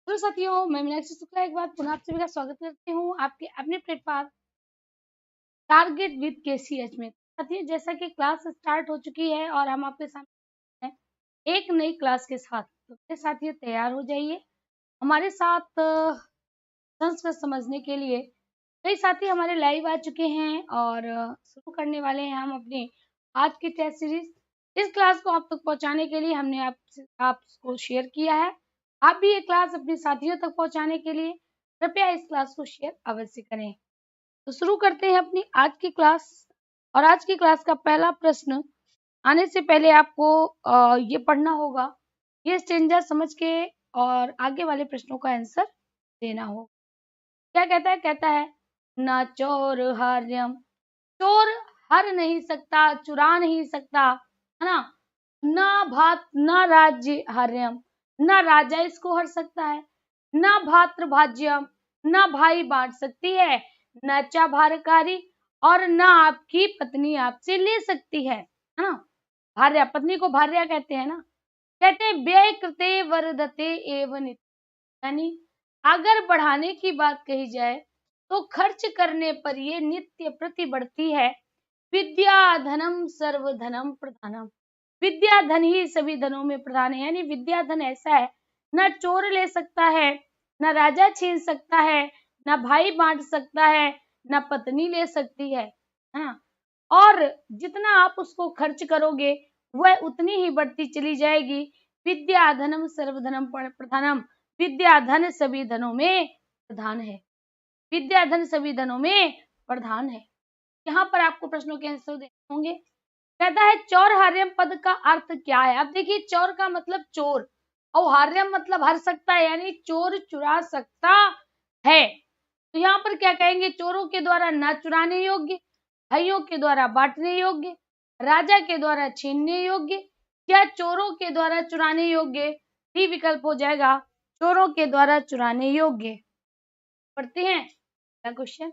Hello साथियों, मैं मीनाक्षी शुक्ला एक बार पुनः आप सभी का स्वागत करती हूँ आपके अपने प्लेटफॉर्म टारगेट विद केसीएच में। साथियों, जैसा कि क्लास स्टार्ट हो चुकी है और हम आपके सामने हैं एक नई क्लास के साथ, तो मेरे साथियों तैयार हो जाइए हमारे साथ संस्कृत समझने के लिए। कई साथी हमारे लाइव आ चुके हैं और शुरू करने वाले हैं हम अपनी आज की टेस्ट सीरीज। इस क्लास को आप तक पहुंचाने के लिए हमने आपको शेयर किया है। आप भी ये क्लास अपने साथियों तक पहुंचाने के लिए कृपया इस क्लास को शेयर अवश्य करें। तो शुरू करते हैं अपनी आज की क्लास। और आज की क्लास का पहला प्रश्न आने से पहले आपको ये पढ़ना होगा, ये स्टेंजा समझ के और आगे वाले प्रश्नों का आंसर देना होगा। क्या कहता है? कहता है न चोर हर्यम, चोर हर नहीं सकता, चुरा नहीं सकता, है ना। न भात न राज्य हर्यम, न राजा इसको हर सकता है। न भात्र भाज्यम, न भाई बांट सकती है। न चा भारकारी, और न आपकी पत्नी आपसे ले सकती है ना। भार्या, पत्नी को भार्या कहते हैं ना। कहते हैं व्यय कृते वर्धते एवं नित्य, यानी अगर बढ़ाने की बात कही जाए तो खर्च करने पर ये नित्य प्रति बढ़ती है। विद्या धनम सर्व धनम प्रधानम, विद्या धन ही सभी धनों में प्रधान है। यानी विद्या धन ऐसा है, न चोर ले सकता है, न राजा छीन सकता है, न भाई बांट सकता है, न पत्नी ले सकती है हाँ। और जितना आप उसको खर्च करोगे वह उतनी ही बढ़ती चली जाएगी। विद्या धनम सर्व धनम प्रधानम, विद्या धन सभी धनों में प्रधान है। विद्या धन सभी धनों में प्रधान है। यहाँ पर आपको प्रश्नों के आंसर देने होंगे। कहता है चौर हार्यम पद का अर्थ क्या है? अब देखिए, चौर का मतलब चोर और हार्यम मतलब हर सकता है, यानी चोर चुरा सकता है। तो यहाँ पर क्या कहेंगे? चोरों के द्वारा न चुराने योग्य, भाइयों के द्वारा बांटने योग्य, राजा के द्वारा छीनने योग्य, या चोरों के द्वारा चुराने योग्य। डी विकल्प हो जाएगा चोरों के द्वारा चुराने योग्य। पढ़ते हैं अगला क्वेश्चन।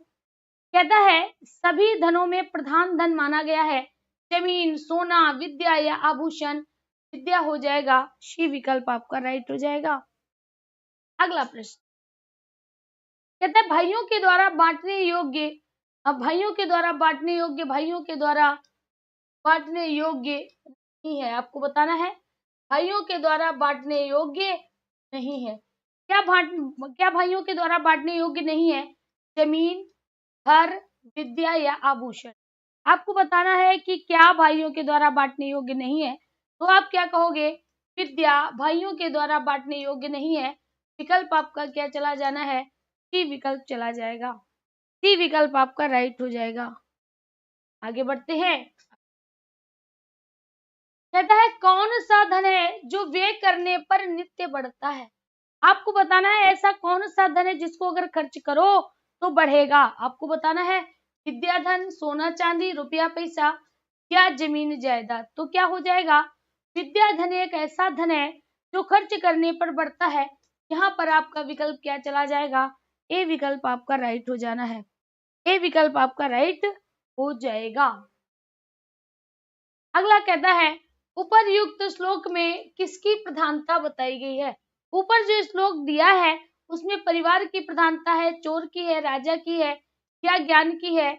कहता है सभी धनों में प्रधान धन माना गया है जमीन, सोना, विद्या या आभूषण। विद्या हो जाएगा, सी विकल्प आपका राइट हो जाएगा। अगला प्रश्न कहता है भाइयों के द्वारा बांटने योग्य। अब भाइयों के द्वारा बांटने योग्य, भाइयों के द्वारा बांटने योग्य नहीं है, आपको बताना है। भाइयों के द्वारा बांटने योग्य नहीं है। क्या भाइयों के द्वारा बांटने योग्य नहीं है? जमीन, घर, विद्या या आभूषण। आपको बताना है कि क्या भाइयों के द्वारा बांटने योग्य नहीं है, तो आप क्या कहोगे? विद्या भाइयों के द्वारा बांटने योग्य नहीं है। विकल्प आपका क्या चला जाना है? सी विकल्प चला जाएगा। सी विकल्प आपका राइट हो जाएगा। आगे बढ़ते हैं। कहता है कौन सा धन है जो व्यय करने पर नित्य बढ़ता है? आपको बताना है ऐसा कौन सा धन है जिसको अगर खर्च करो तो बढ़ेगा। आपको बताना है विद्या धन, सोना चांदी, रुपया पैसा या जमीन जायदाद। तो क्या हो जाएगा? विद्या धन एक ऐसा धन है जो खर्च करने पर बढ़ता है। यहाँ पर आपका विकल्प क्या चला जाएगा? ए विकल्प आपका राइट हो जाना है। ए विकल्प आपका राइट हो जाएगा। अगला कहता है उपर्युक्त श्लोक में किसकी प्रधानता बताई गई है? ऊपर जो श्लोक दिया है उसमें परिवार की प्रधानता है, चोर की है, राजा की है या ज्ञान की है?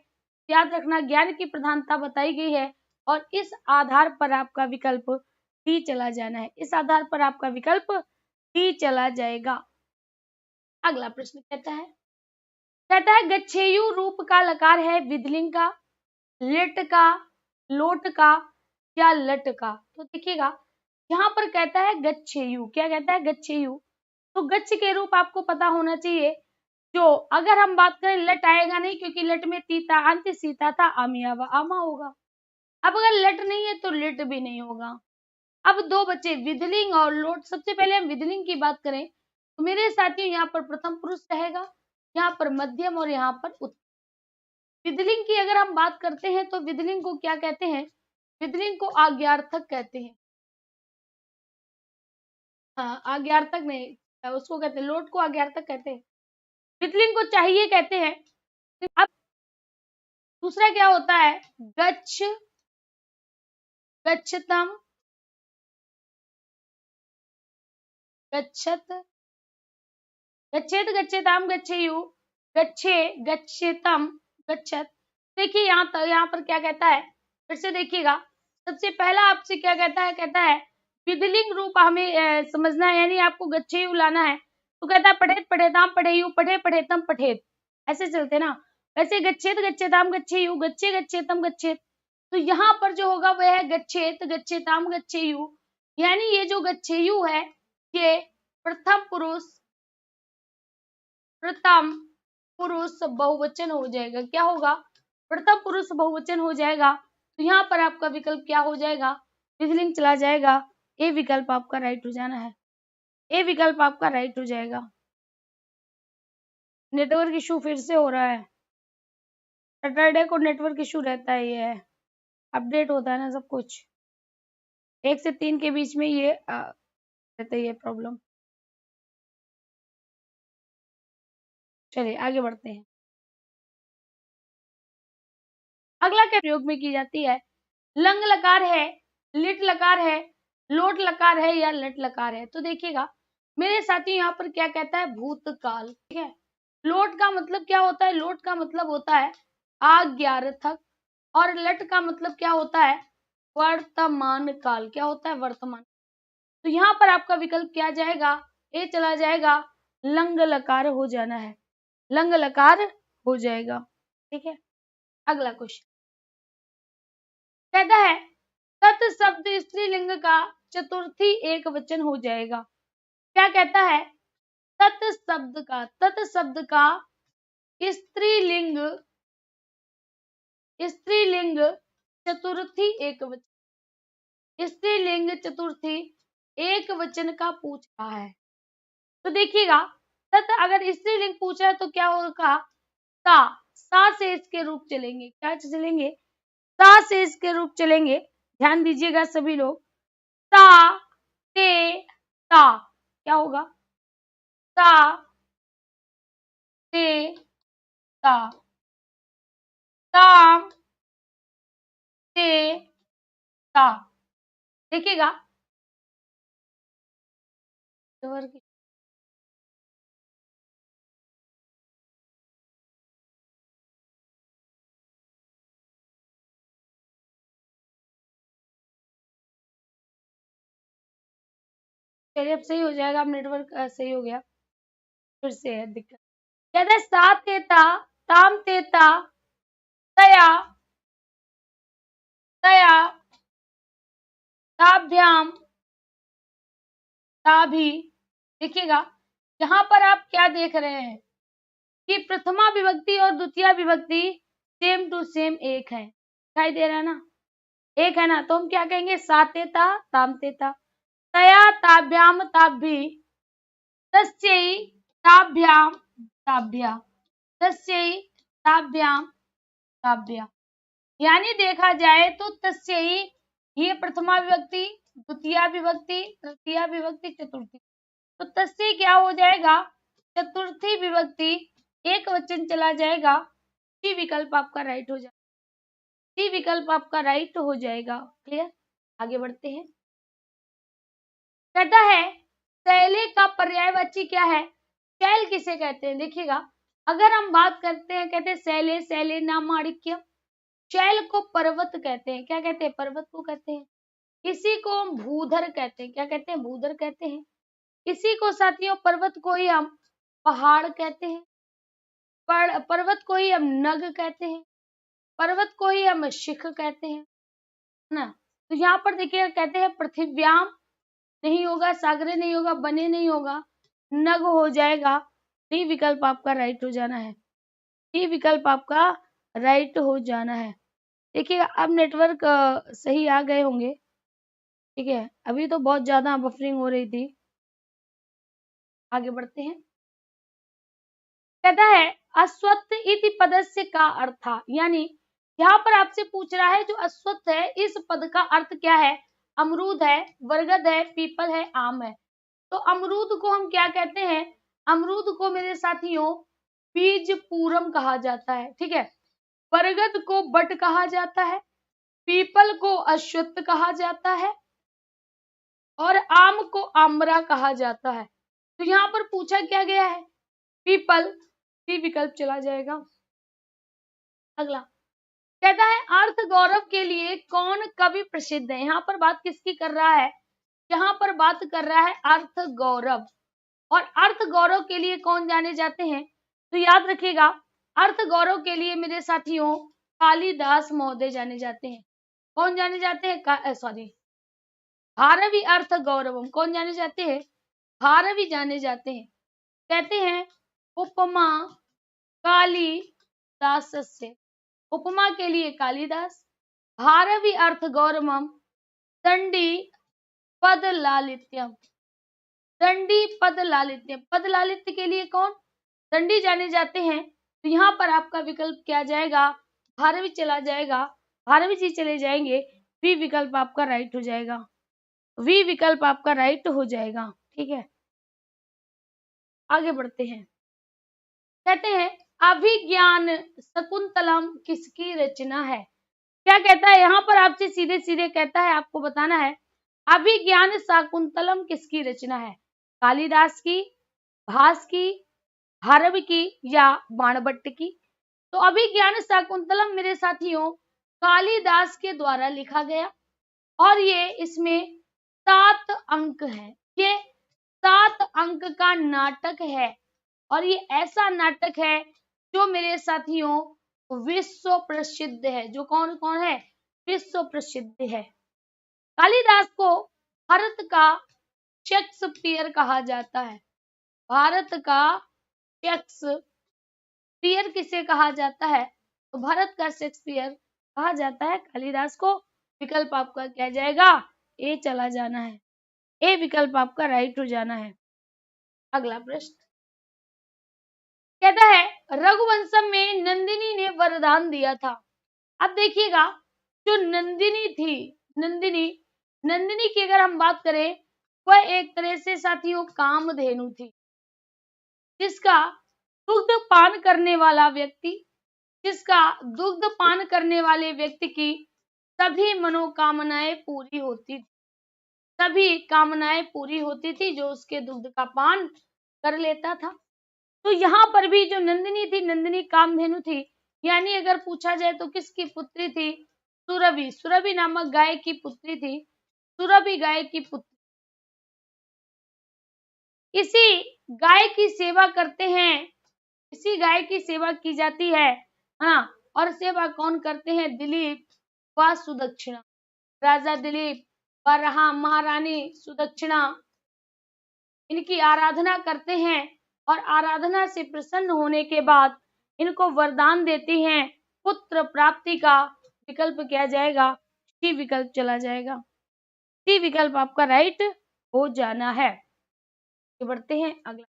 याद रखना, ज्ञान की प्रधानता बताई गई है और इस आधार पर आपका विकल्प डी चला जाना है। इस आधार पर आपका विकल्प डी चला जाएगा। अगला प्रश्न कहता है गच्छेयु रूप का लकार है विधिलिंग का, लिट का, लोट का या लट का। तो देखिएगा यहाँ पर कहता है गच्छेयु। क्या कहता है? गच्छेयु। तो गच्छ के रूप आपको पता होना चाहिए। जो अगर हम बात करें, लट आएगा नहीं क्योंकि लट में तीता अंत सीता था, आमियावा आमा होगा। अब अगर लट नहीं है तो लिट भी नहीं होगा। अब दो बचे विधलिंग और लोट। सबसे पहले हम विधलिंग की बात करें तो मेरे साथियों यहाँ पर प्रथम पुरुष रहेगा, यहाँ पर मध्यम और यहाँ पर उत्तर। विधलिंग की अगर हम बात करते हैं तो विधलिंग को क्या कहते हैं? विधलिंग को आज्ञार्थक कहते हैं। हाँ, आज्ञार्थक नहीं, उसको कहते हैं, लोट को आज्ञार्थक कहते हैं, विधलिंग को चाहिए कहते हैं। अब दूसरा क्या होता है? गच्छ, गच्छतम, गच्छत, गच्छेत गच्छेताम गच्छेयु, गच्छे गच्छेतम गच्छत। देखिए यहाँ पर क्या कहता है, फिर से देखिएगा। सबसे पहला आपसे क्या कहता है विधिलिंग रूप हमें समझना है, यानी आपको गच्छेयु लाना है। तो कहता है पठेत पठेताम पठेयु, पठे पठेतम पठेत, ऐसे चलते ना। वैसे गच्छेत गच्छेताम गच्छेयु, गच्छे गच्छेतम गच्छेत। तो यहाँ पर जो होगा वह है गच्छेत गच्छेताम गच्छेयु, यानी ये जो गच्छेयु है ये प्रथम पुरुष बहुवचन हो जाएगा। क्या होगा, प्रथम पुरुष बहुवचन हो जाएगा। तो यहाँ पर आपका विकल्प क्या हो जाएगा, विधिलिंग चला जाएगा। ए विकल्प आपका राइट हो जाना है, ए विकल्प आपका राइट हो जाएगा। नेटवर्क इशू फिर से हो रहा है, सैटरडे को नेटवर्क इशू रहता है, ये है अपडेट होता है ना सब कुछ, 1 से 3 के बीच में ये रहता है ये प्रॉब्लम। चलिए आगे बढ़ते हैं। अगला क्या प्रयोग में की जाती है, लंग लकार है, लिट लकार है, लोट लकार है या लट लकार है। तो देखिएगा मेरे साथी यहाँ पर क्या कहता है, भूतकाल। ठीक है, लोट का मतलब क्या होता है, लोट का मतलब होता है आज्ञार्थक, और लट का मतलब क्या होता है, वर्तमान काल। क्या होता है, वर्तमान। तो यहाँ पर आपका विकल्प क्या जाएगा, ए चला जाएगा, लंग लकार हो जाना है, लंग लकार हो जाएगा। ठीक है, अगला क्वेश्चन कहता है तत् शब्द स्त्रीलिंग का चतुर्थी एक वचन हो जाएगा। क्या कहता है, तत् शब्द का स्त्रीलिंग चतुर्थी एक वचन, स्त्रीलिंग चतुर्थी एक वचन का पूछ रहा है। तो देखिएगा तत् अगर स्त्रीलिंग पूछा है तो क्या होगा, सा से इसके रूप चलेंगे। क्या चलेंगे, सा से इसके रूप चलेंगे। ध्यान दीजिएगा सभी लोग, ता ते ता, क्या होगा, ता ते ता, ताम ते ता। देखिएगा चलिए अब सही हो जाएगा, अब नेटवर्क सही हो गया, फिर से है दिक्कत। कहते हैं सा तेता ताम तेता तया तया ताभ्याम ताभी। देखिएगा यहाँ पर आप क्या देख रहे हैं कि प्रथमा विभक्ति और द्वितीय विभक्ति सेम टू सेम एक है, दिखाई दे रहा है ना, एक है ना। तो हम क्या कहेंगे, सा तेता ताम तेता तया ताभ्याम ताभी तस्यै ताभ्याम ताभ्या तस्यै ताभ्याम ताभ्या। यानी देखा जाए तो तस्यै ये प्रथमा विभक्ति, द्वितीय विभक्ति, तृतीय विभक्ति, चतुर्थी। तो तस्यै क्या हो जाएगा, चतुर्थी विभक्ति एक वचन चला जाएगा। सी विकल्प आपका राइट हो जाएगा, सी विकल्प आपका राइट हो जाएगा। क्लियर, आगे बढ़ते हैं। कहता है शैले का पर्यायवाची क्या है, शैल किसे कहते हैं। देखिएगा अगर हम बात करते हैं, कहते हैं शैले शैले नामाणिक्य, शैल को पर्वत कहते हैं। क्या कहते हैं, पर्वत को कहते हैं। इसी को हम भूधर कहते हैं। क्या कहते हैं, भूधर कहते हैं। इसी को साथियों पर्वत को ही हम पहाड़ कहते हैं, पर्वत को ही हम नग कहते हैं, पर्वत को ही हम शिख कहते हैं ना। तो यहाँ पर देखिए कहते हैं पृथ्व्याम नहीं होगा, सागरे नहीं होगा, बने नहीं होगा, नग हो जाएगा। डी विकल्प आपका राइट हो जाना है, डी विकल्प आपका राइट हो जाना है। देखिए अब नेटवर्क सही आ गए होंगे। ठीक है, अभी तो बहुत ज्यादा बफरिंग हो रही थी। आगे बढ़ते हैं। कहता है अश्वत्थ इति पदस्य का अर्थ था, यानी यहाँ पर आपसे पूछ रहा है जो अश्वत्थ है इस पद का अर्थ क्या है, अमरूद है, बरगद है, पीपल है, आम है। तो अमरूद को हम क्या कहते हैं, अमरूद को मेरे साथियों बीज पूरम कहा जाता है। ठीक है, बरगद को बट कहा जाता है, पीपल को अश्वत्थ कहा जाता है, और आम को आम्रा कहा जाता है। तो यहाँ पर पूछा क्या गया है पीपल, सी विकल्प चला जाएगा। अगला कहता है अर्थ गौरव के लिए कौन कवि प्रसिद्ध है। यहाँ पर बात किसकी कर रहा है, यहाँ पर बात कर रहा है अर्थ गौरव। और अर्थ गौरव के लिए कौन जाने जाते हैं, तो याद रखिएगा अर्थ गौरव के लिए मेरे साथियों कालिदास महोदय जाने जाते हैं। कौन जाने जाते हैं, सॉरी भारवी अर्थ गौरवम, कौन जाने जाते हैं, भारवी जाने जाते हैं। कहते हैं उपमा कालिदास से, उपमा के लिए कालिदास, भारवी अर्थ गौरवम दंडी पद लालित्यम, दंडी पद लालित्य, पद लालित्य के लिए कौन, दंडी जाने जाते हैं। तो यहाँ पर आपका विकल्प क्या जाएगा, भारवी चला जाएगा, भारवी जी चले जाएंगे, वी विकल्प आपका राइट हो जाएगा, वी विकल्प आपका राइट हो जाएगा। ठीक है, आगे बढ़ते हैं। कहते हैं अभिज्ञान शकुंतलम किसकी रचना है। क्या कहता है, यहाँ पर आपसे सीधे सीधे कहता है आपको बताना है अभिज्ञान शाकुंतलम किसकी रचना है, कालिदास की, भास की, भारवी की या बाणभट्ट की। तो अभिज्ञान शाकुंतलम मेरे साथियों कालिदास के द्वारा लिखा गया और ये इसमें 7 अंक है, ये 7 अंक का नाटक है और ये ऐसा नाटक है जो मेरे साथियों विश्व प्रसिद्ध है। जो कौन कौन है, विश्व प्रसिद्ध है। कालिदास को भारत का शेक्सपियर कहा जाता है, भारत का शेक्सपियर किसे कहा जाता है, तो भारत का शेक्सपियर कहा जाता है कालिदास को। विकल्प आपका क्या जाएगा, ए चला जाना है, ए विकल्प आपका राइट हो जाना है। अगला प्रश्न कहता है रघुवंशम में नंदिनी ने वरदान दिया था। अब देखिएगा जो नंदिनी थी, नंदिनी की अगर हम बात करें वह एक तरह से साथियों कामधेनु थी, जिसका दुग्ध पान करने वाला व्यक्ति, जिसका दुग्ध पान करने वाले व्यक्ति की सभी मनोकामनाएं पूरी होती थी, सभी कामनाएं पूरी होती थी जो उसके दुग्ध का पान कर लेता था। तो यहाँ पर भी जो नंदिनी थी, नंदिनी कामधेनु थी, यानी अगर पूछा जाए तो किसकी पुत्री थी, सुरभि, सुरभि नामक गाय की पुत्री थी, सुरभि गाय की पुत्री। इसी गाय की सेवा करते हैं, इसी गाय की सेवा की जाती है, हाँ, और सेवा कौन करते हैं, दिलीप व सुदक्षिणा, राजा दिलीप व महारानी सुदक्षिणा इनकी आराधना करते हैं और आराधना से प्रसन्न होने के बाद इनको वरदान देती हैं पुत्र प्राप्ति का। विकल्प क्या जाएगा, सी विकल्प चला जाएगा, सी विकल्प आपका राइट हो जाना है। बढ़ते हैं अगला।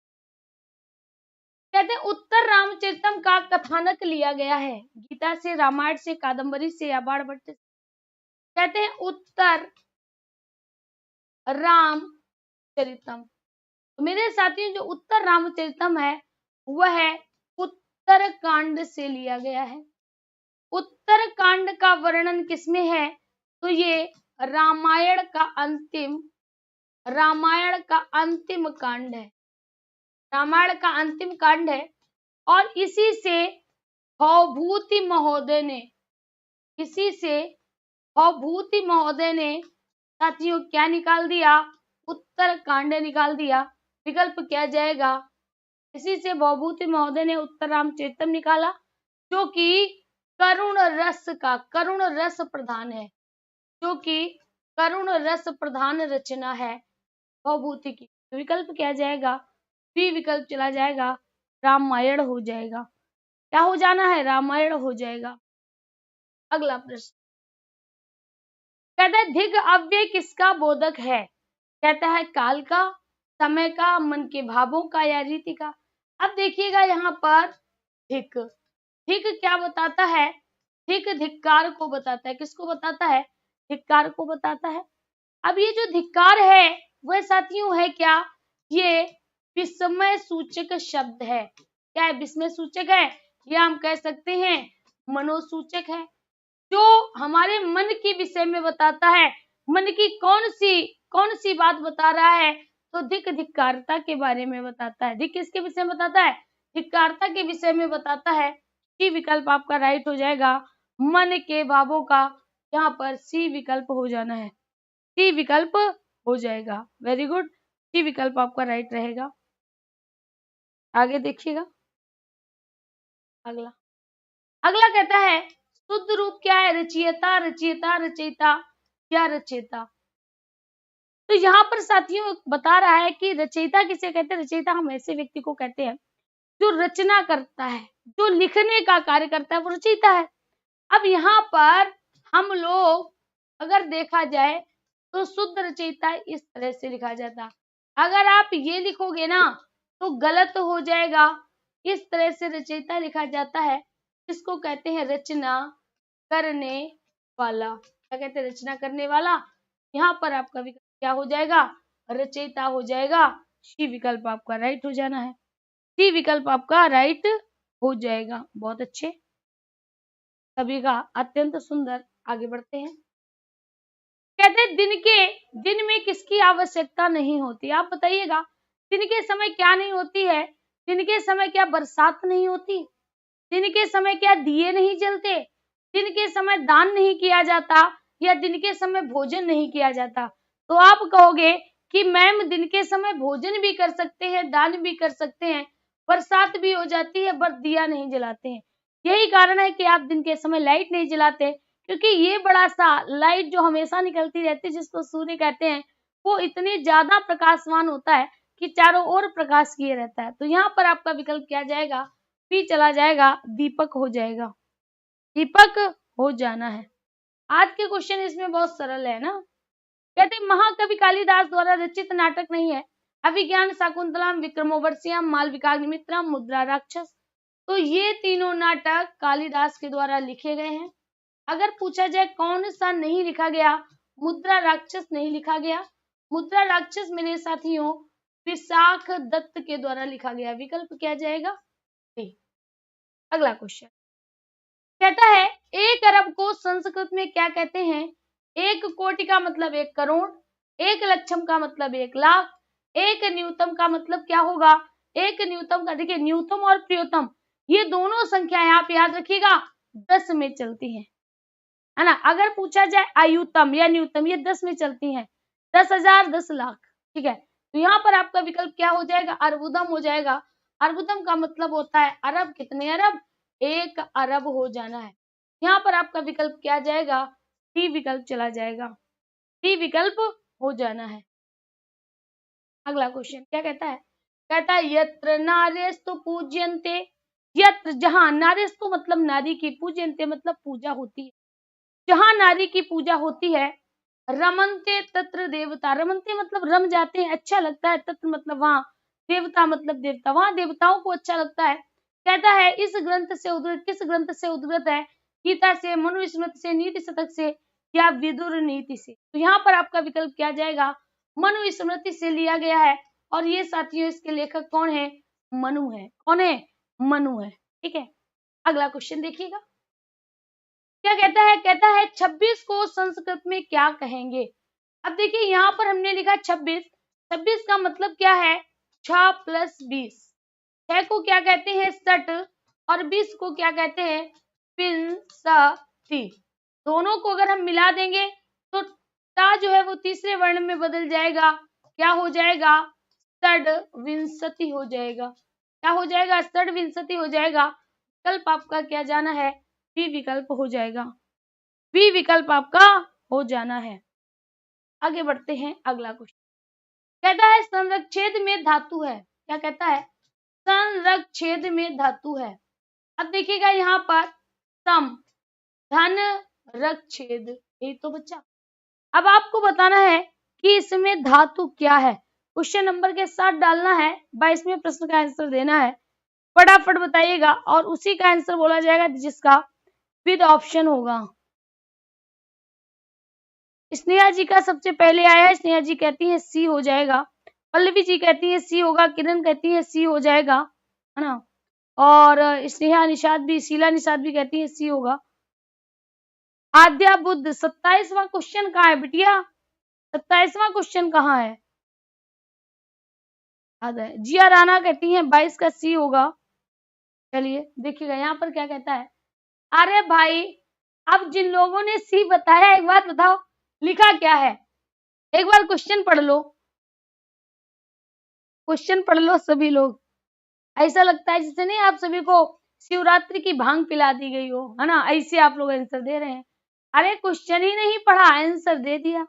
कहते हैं उत्तर रामचरितम का कथानक लिया गया है, गीता से, रामायण से, कादम्बरी से या बाणभट्ट से। कहते हैं उत्तर रामचरितम। तो मेरे साथियों जो उत्तर रामचरितम है वह उत्तर कांड से लिया गया है। उत्तर कांड का वर्णन किसमें है, तो ये रामायण का अंतिम कांड है, रामायण का अंतिम कांड है। और इसी से भवभूति महोदय ने साथियों क्या निकाल दिया, उत्तर कांड निकाल दिया। विकल्प क्या जाएगा, इसी से भवभूति महोदय ने उत्तर रामचरितम निकाला, जो कि करुण रस प्रधान है, जो कि करुण रस प्रधान रचना है भवभूति की। विकल्प क्या जाएगा, बी विकल्प चला जाएगा, रामायण हो जाएगा। क्या हो जाना है, रामायण हो जाएगा। अगला प्रश्न कहता है धिक अव्यय किसका बोधक है। कहता है काल का, समय का, मन के भावों का या रीति का। अब देखिएगा यहाँ पर धिक क्या बताता है, धिक धिक्कार को बताता है। किसको बताता है, धिक्कार को बताता है। अब ये जो धिक्कार है वह साथियों है क्या, ये विस्मय सूचक शब्द है। क्या है, विस्मय सूचक है, या हम कह सकते हैं मनोसूचक है, जो हमारे मन के विषय में बताता है। मन की कौन सी बात बता रहा है, तो धिक धिक्कारता के बारे में बताता है। धिक किसके विषय में बताता है, धिक्कारता के विषय में बताता है। सी विकल्प आपका राइट हो जाएगा। मन के भावों का, यहाँ पर सी विकल्प हो जाना है, सी विकल्प हो जाएगा। वेरी गुड, सी विकल्प आपका राइट रहेगा। आगे देखिएगा, अगला अगला कहता है शुद्ध रूप क्या है? रचयिता, रचयिता, रचयिता या रचयिता। तो यहाँ पर साथियों बता रहा है कि रचयिता किसे कहते हैं? रचयिता हम ऐसे व्यक्ति को कहते हैं जो रचना करता है, जो लिखने का कार्य करता है, वो रचयिता है। अब यहाँ पर हम लोग अगर देखा जाए तो शुद्ध रचयिता इस तरह से लिखा जाता। अगर आप ये लिखोगे ना तो गलत हो जाएगा। इस तरह से रचयिता लिखा जाता है, इसको कहते हैं रचना करने वाला। क्या कहते हैं? रचना करने वाला। यहाँ पर आपका विकल्प क्या हो जाएगा? रचयिता हो जाएगा। सी विकल्प आपका राइट हो जाना है, सी विकल्प आपका राइट हो जाएगा। बहुत अच्छे, सभी का अत्यंत सुंदर। आगे बढ़ते हैं। कहते हैं दिन में किसकी आवश्यकता नहीं होती? आप बताइएगा, दिन के समय क्या नहीं होती है? दिन के समय क्या बरसात नहीं होती? दिन के समय क्या दिए नहीं जलते? दिन के समय दान नहीं किया जाता? या दिन के समय भोजन नहीं किया जाता? तो आप कहोगे कि मैम दिन के समय भोजन भी कर सकते हैं, दान भी कर सकते हैं, बरसात भी हो जाती है, बस दिया नहीं जलाते हैं। यही कारण है कि आप दिन के समय लाइट नहीं जलाते, क्योंकि ये बड़ा सा लाइट जो हमेशा निकलती रहती है, जिसको सूर्य कहते हैं, वो इतनी ज्यादा प्रकाशवान होता है कि चारों ओर प्रकाश किए रहता है। तो यहाँ पर आपका विकल्प क्या जाएगा? पी चला जाएगा, दीपक हो जाएगा, दीपक हो जाना है। आज के क्वेश्चन इसमें बहुत सरल है ना। कहते हैं महाकवि कालिदास द्वारा रचित नाटक नहीं है? अभिज्ञान शाकुंतलम, विक्रमोर्वशीयम, मालविकाग्निमित्रम, मुद्रा राक्षस। तो ये तीनों नाटक कालिदास के द्वारा लिखे गए हैं। अगर पूछा जाए कौन सा नहीं लिखा गया? मुद्रा राक्षस नहीं लिखा गया। मुद्रा राक्षस मेरे साथियों विशाख दत्त के द्वारा लिखा गया। विकल्प क्या जाएगा? अगला क्वेश्चन कहता है 1 अरब को संस्कृत में क्या कहते हैं? 1 कोटि का मतलब 1 करोड़, 1 लक्षम का मतलब 1 लाख, 1 न्यूनतम का मतलब क्या होगा? 1 न्यूनतम का, देखिए न्यूनतम और प्रियतम ये दोनों संख्याएं आप याद रखिएगा 10 में चलती हैं, है ना। अगर पूछा जाए आयुतम या न्यूनतम, ये 10 में चलती हैं, 10,000, 10 लाख, ठीक है। तो यहाँ पर आपका विकल्प क्या हो जाएगा? अर्बुदम हो जाएगा। अर्बुदम का मतलब होता है अरब। कितने अरब? 1 अरब हो जाना है। यहाँ पर आपका विकल्प क्या जाएगा? डी विकल्प चला जाएगा, डी विकल्प हो जाना है। अगला क्वेश्चन क्या कहता है? कहता है यत्र नार्यस्तु पूज्यन्ते, यत्र जहां, नार्यस्तु मतलब नारी की, पूज्यन्ते मतलब पूजा होती है, जहां नारी की पूजा होती है, रमनते तत्र देवता, रमनते मतलब रम जाते हैं, अच्छा लगता है, तत्र मतलब वहां, देवता मतलब देवता, वहां देवताओं को अच्छा लगता है। कहता है इस ग्रंथ से उद्धृत, किस ग्रंथ से उद्धृत है? गीता से, मनुस्मृति से, नीति शतक से या विदुर नीति से? तो यहाँ पर आपका विकल्प क्या जाएगा? मनुस्मृति से लिया गया है। और ये साथियों इसके लेखक कौन है? मनु है। कौन है? मनु है, ठीक है। अगला क्वेश्चन देखिएगा क्या कहता है? कहता है 26 को संस्कृत में क्या कहेंगे? अब देखिए यहाँ पर हमने लिखा 26, 26 का मतलब क्या है? 6 + 20, 6 को क्या कहते हैं? 60, और 20 को क्या कहते हैं? 65। दोनों को अगर हम मिला देंगे तो टा जो है वो तीसरे वर्ण में बदल जाएगा, क्या हो जाएगा? षड्विंशति हो जाएगा। क्या हो जाएगा? षड्विंशति हो जाएगा। विकल्प आपका क्या जाना है? बी विकल्प हो जाएगा, बी विकल्प आपका हो जाना है। आगे बढ़ते हैं, अगला क्वेश्चन कहता है संरक्षेद में धातु है। क्या कहता है? संरक्षेद में धातु है। अब देखिएगा यहाँ पर सम, धन, रक्षेद, ये तो बच्चा। अब आपको बताना है कि इसमें धातु क्या है। क्वेश्चन नंबर के साथ डालना है, 22वें प्रश्न का आंसर देना है। फटाफट बताइएगा और उसी का आंसर बोला जाएगा जिसका विद ऑप्शन होगा। स्नेहा जी का सबसे पहले आया है, स्नेहा जी कहती है सी हो जाएगा, पल्लवी जी कहती है सी होगा, किरण कहती है सी हो जाएगा, है ना। और स्नेहा निषाद भी, शीला निषाद भी कहती है सी होगा। आद्या बुद्ध 27वां क्वेश्चन कहाँ है बिटिया? 27वां क्वेश्चन कहाँ है? जिया राणा कहती है 22 का सी होगा। चलिए देखिएगा यहाँ पर क्या कहता है। अरे भाई, अब जिन लोगों ने सी बताया एक बात बताओ लिखा क्या है, एक बार क्वेश्चन पढ़ लो, क्वेश्चन पढ़ लो सभी लोग। ऐसा लगता है जैसे नहीं आप सभी को शिवरात्रि की भांग पिला दी गई हो, है ना, ऐसे आप लोग आंसर दे रहे हैं। अरे क्वेश्चन ही नहीं पढ़ा, आंसर दे दिया।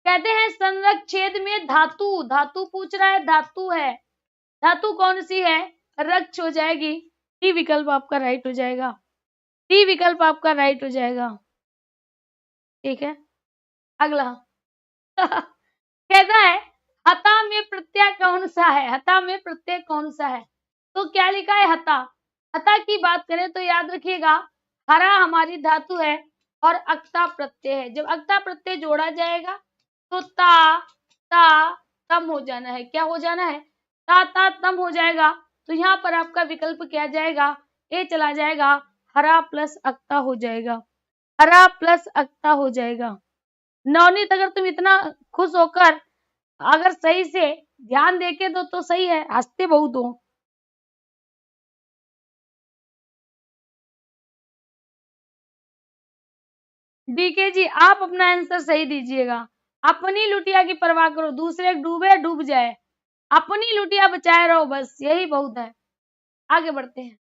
कहते हैं संरक्षेद में धातु, धातु पूछ रहा है, धातु है, धातु कौन सी है, रक्ष हो जाएगी। डी विकल्प आपका राइट हो जाएगा, डी विकल्प आपका राइट हो जाएगा। ठीक है, अगला कहता है हता में प्रत्यय कौन सा है, हता में प्रत्यय कौन सा है, तो क्या लिखा है हता। हता की बात करें तो याद रखिएगा हरा हमारी धातु है और अक्ता प्रत्यय है। जब अक्ता प्रत्यय जोड़ा जाएगा तो ता ता तम हो जाना है, क्या हो जाना है, ता तम हो जाएगा। तो यहाँ पर आपका विकल्प क्या जाएगा, ए चला जाएगा, हरा प्लस अक्ता हो जाएगा, हरा प्लस अक्ता हो जाएगा। नवनीत अगर तुम इतना खुश होकर अगर सही से ध्यान देके तो सही है, हंसते बहुत हो। डीके जी आप अपना आंसर सही दीजिएगा, अपनी लुटिया की परवाह करो, दूसरे डूबे डूब जाए, अपनी लुटिया बचाए रहो, बस यही बहुत है। आगे बढ़ते हैं।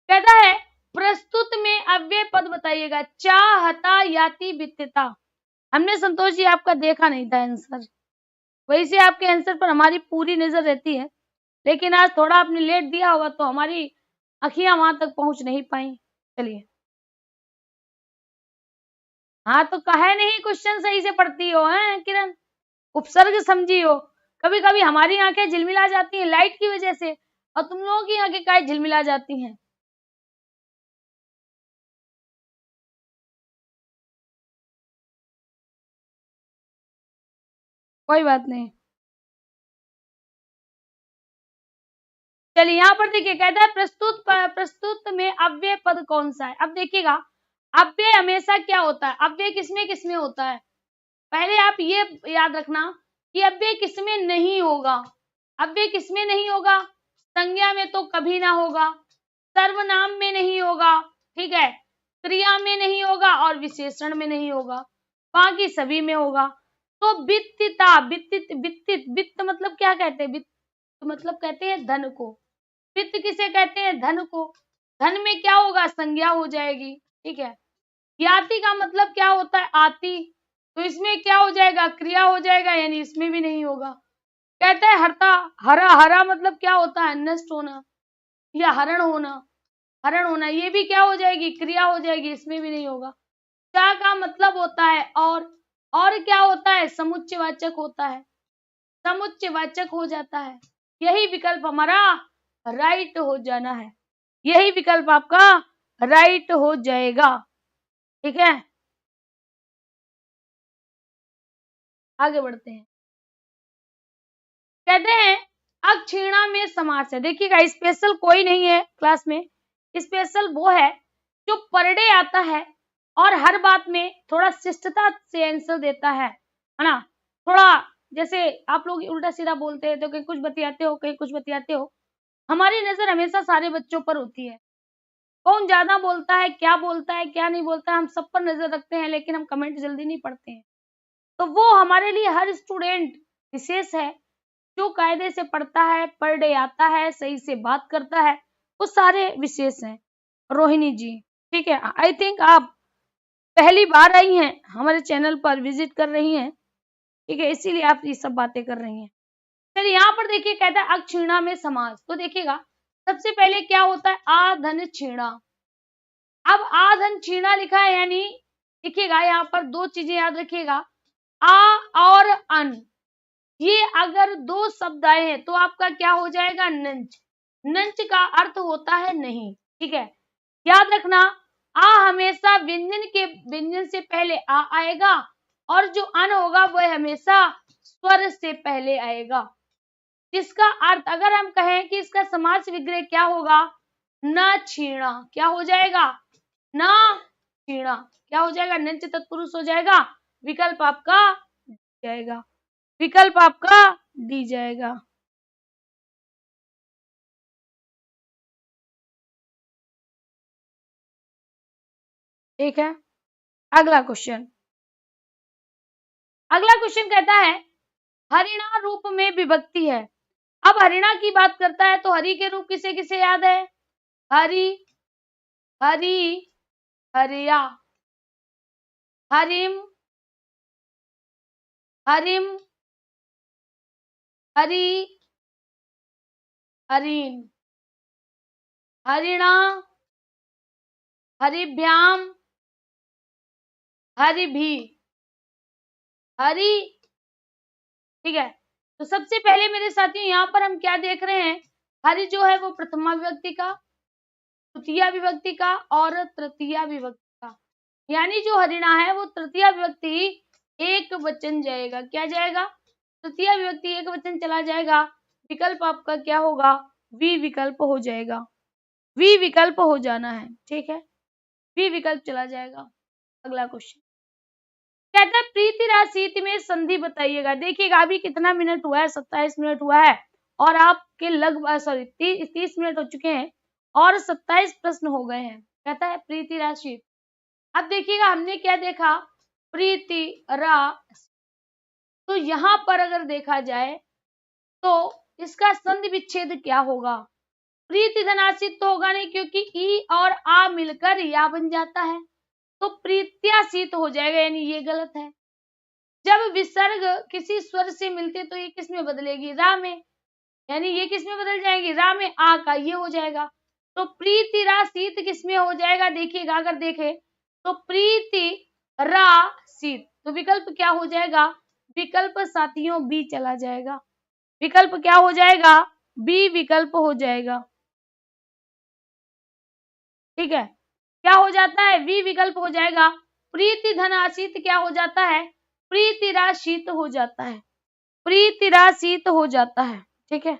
कहता है प्रस्तुत में अव्यय पद बताइएगा, चाहता याति वित्तता। हमने संतोष जी आपका देखा नहीं था आंसर, वैसे आपके आंसर पर हमारी पूरी नजर रहती है, लेकिन आज थोड़ा आपने लेट दिया होगा तो हमारी अखियां वहां तक पहुंच नहीं पाई। चलिए, हाँ तो कहे नहीं क्वेश्चन सही से पढ़ती हो हैं किरण, उपसर्ग समझी हो। कभी कभी हमारी आंखें झिलमिला जाती हैं लाइट की वजह से, और तुम लोगों की आंखें काहे झिलमिला जाती हैं। कोई बात नहीं। चलिए यहाँ पर देखिए कहता है प्रस्तुत में अव्यय पद कौन सा है। अब देखिएगा अव्यय हमेशा क्या होता है, अव्यय किसमें किसमें होता है, पहले आप ये याद रखना कि अव्यय किसमें नहीं होगा, अव्यय किसमें नहीं होगा, संज्ञा में तो कभी ना होगा, सर्वनाम में नहीं होगा, ठीक है, क्रिया में नहीं होगा और विशेषण में नहीं होगा, बाकी सभी में होगा। तो वित्तता, वित्तित वित्तित वित्त मतलब क्या कहते हैं, वित्त मतलब कहते हैं धन को, वित्त किसे कहते हैं, धन को। धन में क्या होगा, संज्ञा हो जाएगी, ठीक है। याति का मतलब क्या होता है, आती, तो इसमें क्या हो जाएगा, क्रिया हो जाएगा, यानी इसमें भी नहीं होगा। कहते हैं हरता, हरा, हरा मतलब क्या होता है, नष्ट होना या हरण होना, हरण होना, ये भी क्या हो जाएगी, क्रिया हो जाएगी, इसमें भी नहीं होगा। चा का मतलब होता है और क्या होता है, समुच्चयवाचक होता है, समुच्चयवाचक हो जाता है। यही विकल्प हमारा राइट हो जाना है, यही विकल्प आपका राइट हो जाएगा, ठीक है। आगे बढ़ते हैं। कहते हैं अक्षीणा में समास है। देखिएगा स्पेशल कोई नहीं है क्लास में, स्पेशल वो है जो पर डे आता है और हर बात में थोड़ा शिष्टता से आंसर देता है ना। थोड़ा जैसे आप लोग उल्टा सीधा बोलते हैं तो कहीं कुछ बतियाते हो कहीं कुछ बतियाते हो, हमारी नजर हमेशा सारे बच्चों पर होती है, कौन ज्यादा बोलता है क्या नहीं बोलता है, हम सब पर नजर रखते हैं, लेकिन हम कमेंट जल्दी नहीं पढ़ते हैं। तो वो हमारे लिए हर स्टूडेंट विशेष है जो कायदे से पढ़ता है, पर डे आता है, सही से बात करता है, वो सारे विशेष हैं। रोहिणी जी, ठीक है, आई थिंक आप पहली बार आई हैं हमारे चैनल पर, विजिट कर रही हैं, ठीक है, इसीलिए आप ये सब बातें कर रही हैं। चलिए यहाँ पर देखिए कहता है अक्षीणा में समास, तो देखिएगा सबसे पहले क्या होता है, आधन छीणा। अब आधन छीणा लिखा है, यानी देखिएगा यहाँ पर दो चीजें याद रखिएगा, आ और अन, ये अगर दो शब्द आए हैं तो आपका क्या हो जाएगा, नंच। नंच का अर्थ होता है नहीं, ठीक है, याद रखना। आ हमेशा व्यंजन से पहले आ आएगा, और जो अन होगा वह हमेशा स्वर से पहले आएगा, जिसका अर्थ अगर हम कहें कि इसका समास विग्रह क्या होगा, न छीणा, क्या हो जाएगा, न छीणा, क्या हो जाएगा, नंच तत्पुरुष हो जाएगा, विकल्प आपका जाएगा, विकल्प आपका दी जाएगा। ठीक है। अगला क्वेश्चन कहता है हरिणा रूप में विभक्ति है। अब हरिणा की बात करता है तो हरि के रूप किसे किसे याद है? हरि, हरि, हरिया, हरिम, हरिम, हरि, हरिण, हरिणा, हरिभ्याम, हरिभी, हरि। ठीक है, तो सबसे पहले मेरे साथियों यहाँ पर हम क्या देख रहे हैं? हरि जो है वो प्रथमा विभक्ति का, द्वितीय विभक्ति का और तृतीया विभक्ति का, यानी जो हरिणा है वो तृतीय विभक्ति एक वचन जाएगा। क्या जाएगा? तृतीय विभक्ति एक वचन चला जाएगा। विकल्प आपका क्या होगा? वी विकल्प हो जाएगा। वी विकल्प हो जाना है। ठीक है, वी विकल्प चला जाएगा। अगला क्वेश्चन कहता है प्रीति राशि में संधि बताइएगा। देखिएगा अभी कितना मिनट हुआ है? 27 मिनट हुआ है और आपके लगभग 30 मिनट हो चुके हैं और 27 प्रश्न हो गए हैं। कहता है प्रीति राशि। अब देखिएगा हमने क्या देखा? प्रीति रा, तो यहां पर अगर देखा जाए तो इसका संधि विच्छेद क्या होगा? प्रीति धनाशित तो होगा नहीं क्योंकि ई और आ मिलकर या बन जाता है, तो प्रीत्याशीत हो जाएगा, यानी ये गलत है। जब विसर्ग किसी स्वर से मिलते तो ये किस में बदलेगी? रा में, यानी ये किस में बदल जाएगी? रा में, आ का ये हो जाएगा। तो प्रीति रा शीत किस में हो जाएगा? देखिएगा अगर देखें तो प्रीति रा शीत, तो विकल्प क्या हो जाएगा? विकल्प साथियों बी चला जाएगा। विकल्प क्या हो जाएगा? बी विकल्प हो जाएगा। ठीक है, क्या हो जाता है? वी विकल्प हो जाएगा। प्रीति धनाशीत क्या हो जाता है? प्रीति राशीत हो जाता है। प्रीति राशीत हो जाता है। ठीक है,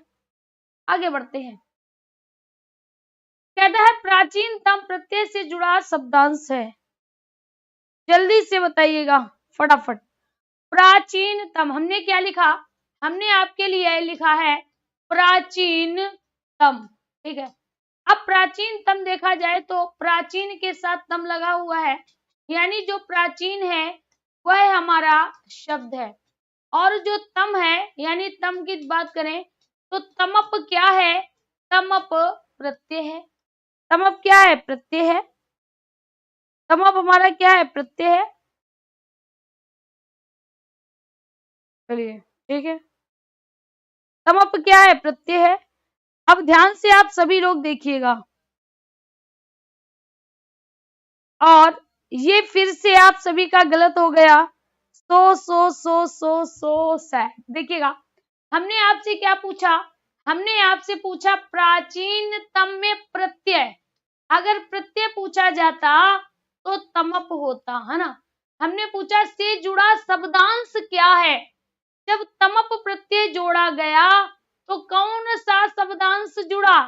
आगे बढ़ते हैं। कहता है प्राचीनतम प्रत्यय से जुड़ा शब्दांश है। जल्दी से बताइएगा फटाफट। प्राचीनतम हमने क्या लिखा? हमने आपके लिए लिखा है प्राचीनतम। ठीक है, अब प्राचीनतम देखा जाए तो प्राचीन के साथ तम लगा हुआ है, यानी जो प्राचीन है वह हमारा शब्द है, और जो तम है यानी तम की बात करें तो तमप क्या है? तमप प्रत्यय है। तमप क्या है? प्रत्यय है। तमप हमारा क्या है? प्रत्यय है। चलिए ठीक है, तमप क्या है? प्रत्यय है। अब ध्यान से आप सभी लोग देखिएगा, और ये फिर से आप सभी का गलत हो गया। देखिएगा हमने आपसे क्या पूछा? हमने आपसे पूछा प्राचीनतम में प्रत्यय, अगर प्रत्यय पूछा जाता तो तमप होता है ना। हमने पूछा से जुड़ा शब्दांश क्या है? जब तमप प्रत्यय जोड़ा गया तो कौन सा शब्दांश जुड़ा?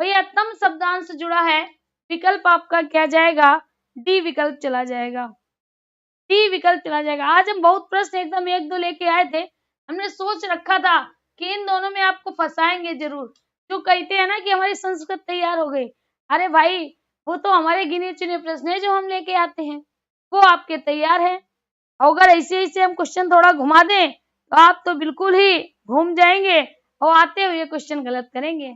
भैया तम शब्दांश जुड़ा है। विकल्प आपका क्या जाएगा? डी विकल्प चला जाएगा। डी विकल्प चला जाएगा। आज हम बहुत प्रश्न एकदम एक दो लेके आए थे, हमने सोच रखा था कि इन दोनों में आपको फंसाएंगे जरूर। जो कहते हैं ना कि हमारी संस्कृत तैयार हो गई, अरे भाई वो तो हमारे गिने चुने प्रश्न है जो हम लेके आते हैं, वो आपके तैयार है। अगर ऐसे ऐसे हम क्वेश्चन थोड़ा घुमा दें तो आप तो बिल्कुल ही घूम जाएंगे और आते हुए क्वेश्चन गलत करेंगे।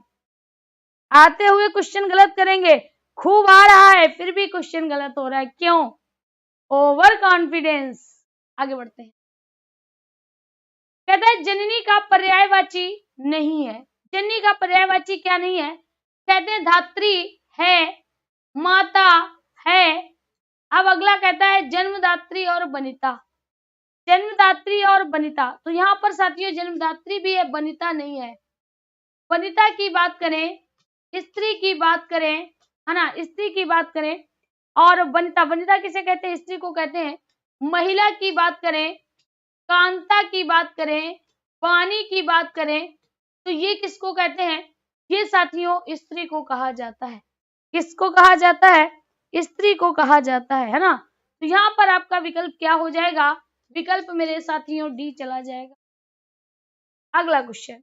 आते हुए क्वेश्चन गलत करेंगे। खूब आ रहा है फिर भी क्वेश्चन गलत हो रहा है, क्यों? Over confidence. आगे बढ़ते हैं। कहता है जननी का पर्यायवाची नहीं है। जननी का पर्यायवाची क्या नहीं है? कहते हैं धात्री है, माता है। अब अगला कहता है जन्मदात्री और बनिता। जन्मदात्री और बनिता, तो यहाँ पर साथियों जन्मदात्री भी है, बनिता नहीं है। बनिता की बात करें, स्त्री की बात करें, है ना, स्त्री की बात करें, और बनिता, बनिता किसे कहते हैं? स्त्री को कहते हैं। महिला की बात करें, कांता की बात करें, वाणी की बात करें, तो ये किसको कहते हैं? ये साथियों स्त्री को कहा जाता है। किसको कहा जाता है? स्त्री को कहा जाता है ना। तो यहाँ पर आपका विकल्प क्या हो जाएगा? विकल्प मेरे साथियों डी चला जाएगा। अगला क्वेश्चन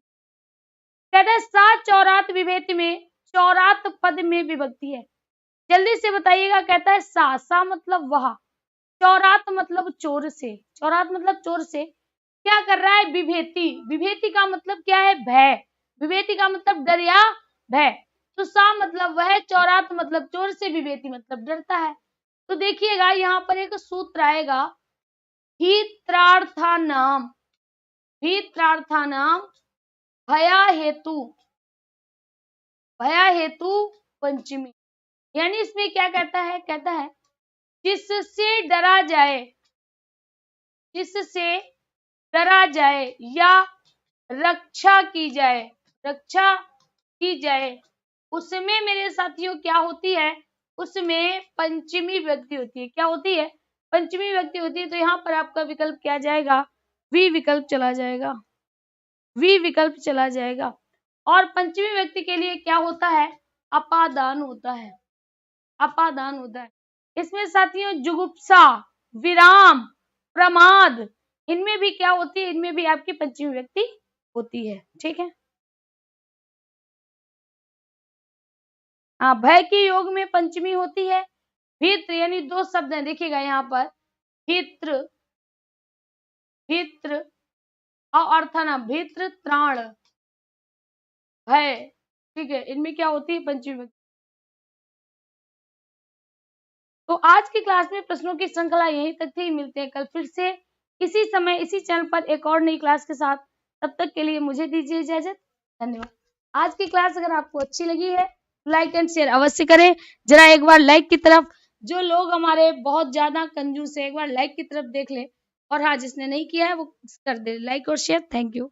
कहता है सा चौरात विभेद में चौरात पद में विभक्ति है। जल्दी से बताइएगा। कहता है सा मतलब वह, चौरात मतलब चोर से, चौरात मतलब चोर से क्या कर रहा है, विभेति, विभेति का मतलब क्या है, भय, विभेति का मतलब डर या भय। तो सा मतलब वह, चौरात मतलब चोर से, विभेति मतलब डरता है। तो देखिएगा यहाँ पर एक सूत्र आएगा, भीत्रार्थानाम, भीत्रार्थानाम भया हेतु, भया हेतु पंचमी। यानी इसमें क्या कहता है, कहता है जिससे डरा जाए, जिससे डरा जाए या रक्षा की जाए, रक्षा की जाए, उसमें मेरे साथियों क्या होती है, उसमें पंचमी विभक्ति होती है। क्या होती है, पंचमी विभक्ति होती है। तो यहाँ पर आपका विकल्प क्या जाएगा, वी विकल्प चला जाएगा, वी विकल्प चला जाएगा। और पंचमी विभक्ति के लिए क्या होता है, अपादान होता है, अपादान होता है। इसमें साथियों जुगुप्सा, विराम, प्रमाद, इनमें भी क्या होती है, इनमें भी आपकी पंचमी विभक्ति होती है। ठीक है, हाँ, भय के योग में पंचमी होती है। भित्र यानी दो शब्द हैं, देखिएगा यहाँ पर, भित्र, भित्र और अर्थना, भित्र त्राण भय, ठीक है, इनमें क्या होती है, पंचमी विभक्ति। तो आज की क्लास में प्रश्नों की श्रृंखला यहीं तक थी। मिलते हैं कल फिर से इसी समय इसी चैनल पर एक और नई क्लास के साथ। तब तक के लिए मुझे दीजिए इजाजत, धन्यवाद। आज की क्लास अगर आपको अच्छी लगी है लाइक एंड शेयर अवश्य करें। जरा एक बार लाइक की तरफ, जो लोग हमारे बहुत ज्यादा कंजूस है, एक बार लाइक की तरफ देख ले। और हाँ, जिसने नहीं किया है वो कर दे लाइक और शेयर। Thank you.